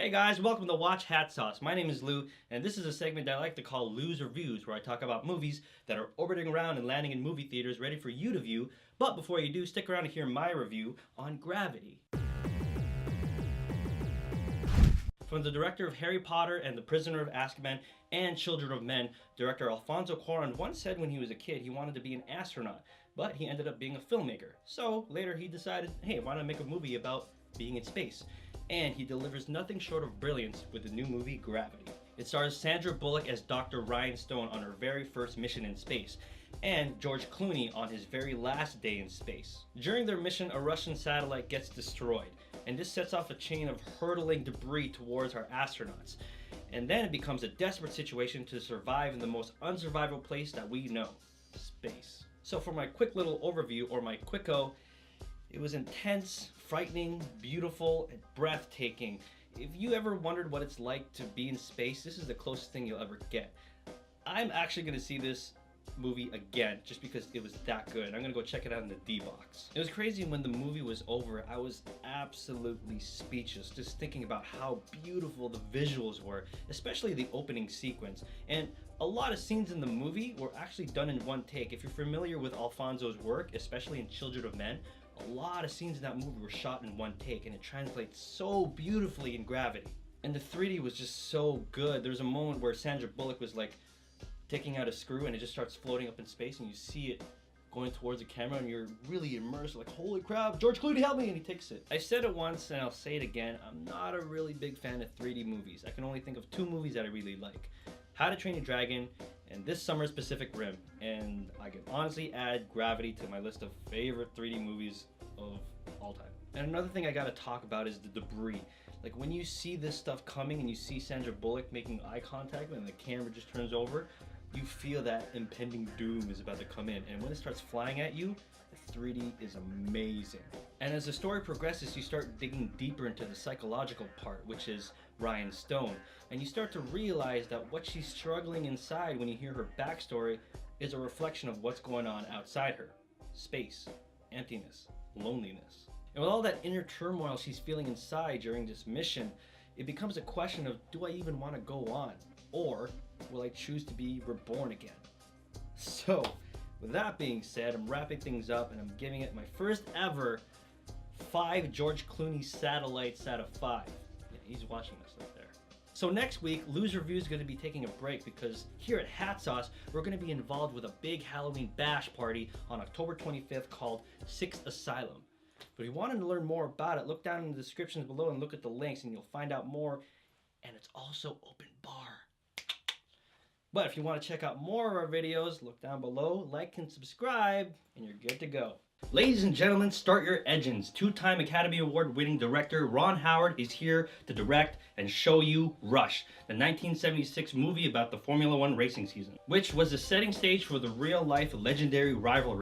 Hey guys, welcome to Watch Hat Sauce. My name is Lou, and this is a segment that I like to call Lou's Reviews, where I talk about movies that are orbiting around and landing in movie theaters ready for you to view. But before you do, stick around to hear my review on Gravity. From the director of Harry Potter and The Prisoner of Azkaban and Children of Men, director Alfonso Cuarón once said when he was a kid he wanted to be an astronaut, but he ended up being a filmmaker. So later he decided, hey, why not make a movie about being in space? And he delivers nothing short of brilliance with the new movie Gravity. It stars Sandra Bullock as Dr. Ryan Stone on her very first mission in space, and George Clooney on his very last day in space. During their mission, a Russian satellite gets destroyed, and this sets off a chain of hurtling debris towards our astronauts. And then it becomes a desperate situation to survive in the most unsurvivable place that we know, space. So for my quick little overview, or my quicko, it was intense, frightening, beautiful, and breathtaking. If you ever wondered what it's like to be in space, this is the closest thing you'll ever get. I'm actually going to see this movie again just because it was that good. I'm going to go check it out in the D-Box. It was crazy when the movie was over. I was absolutely speechless just thinking about how beautiful the visuals were, especially the opening sequence. And a lot of scenes in the movie were actually done in one take. If you're familiar with Alfonso's work, especially in Children of Men, a lot of scenes in that movie were shot in one take, and it translates so beautifully in Gravity. And the 3D was just so good. There's a moment where Sandra Bullock was like taking out a screw and it just starts floating up in space, and you see it going towards the camera and you're really immersed, like, holy crap, George Clooney, help me, and he takes it. I said it once and I'll say it again, I'm not a really big fan of 3D movies. I can only think of two movies that I really like: How to Train Your Dragon and this summer's Pacific Rim. And I can honestly add Gravity to my list of favorite 3D movies of all time. And another thing I gotta talk about is the debris. Like, when you see this stuff coming and you see Sandra Bullock making eye contact and the camera just turns over, you feel that impending doom is about to come in. And when it starts flying at you, the 3D is amazing. And as the story progresses, you start digging deeper into the psychological part, which is Ryan Stone. And you start to realize that what she's struggling inside when you hear her backstory is a reflection of what's going on outside her. Space, emptiness, loneliness. And with all that inner turmoil she's feeling inside during this mission, it becomes a question of, do I even want to go on? Or will I choose to be reborn again? So, with that being said, I'm wrapping things up and I'm giving it my first ever 5 George Clooney satellites out of 5. Yeah, he's watching us right there. So next week, Lou's Review is going to be taking a break because here at Hat Sauce, we're going to be involved with a big Halloween bash party on October 25th called Sixth Asylum. But if you wanted to learn more about it, look down in the descriptions below and look at the links and you'll find out more. And it's also open bar. But if you want to check out more of our videos, look down below, like and subscribe, and you're good to go. Ladies and gentlemen, start your engines. 2-time Academy Award winning director Ron Howard is here to direct and show you Rush, the 1976 movie about the Formula One racing season, which was the setting stage for the real-life legendary rivalry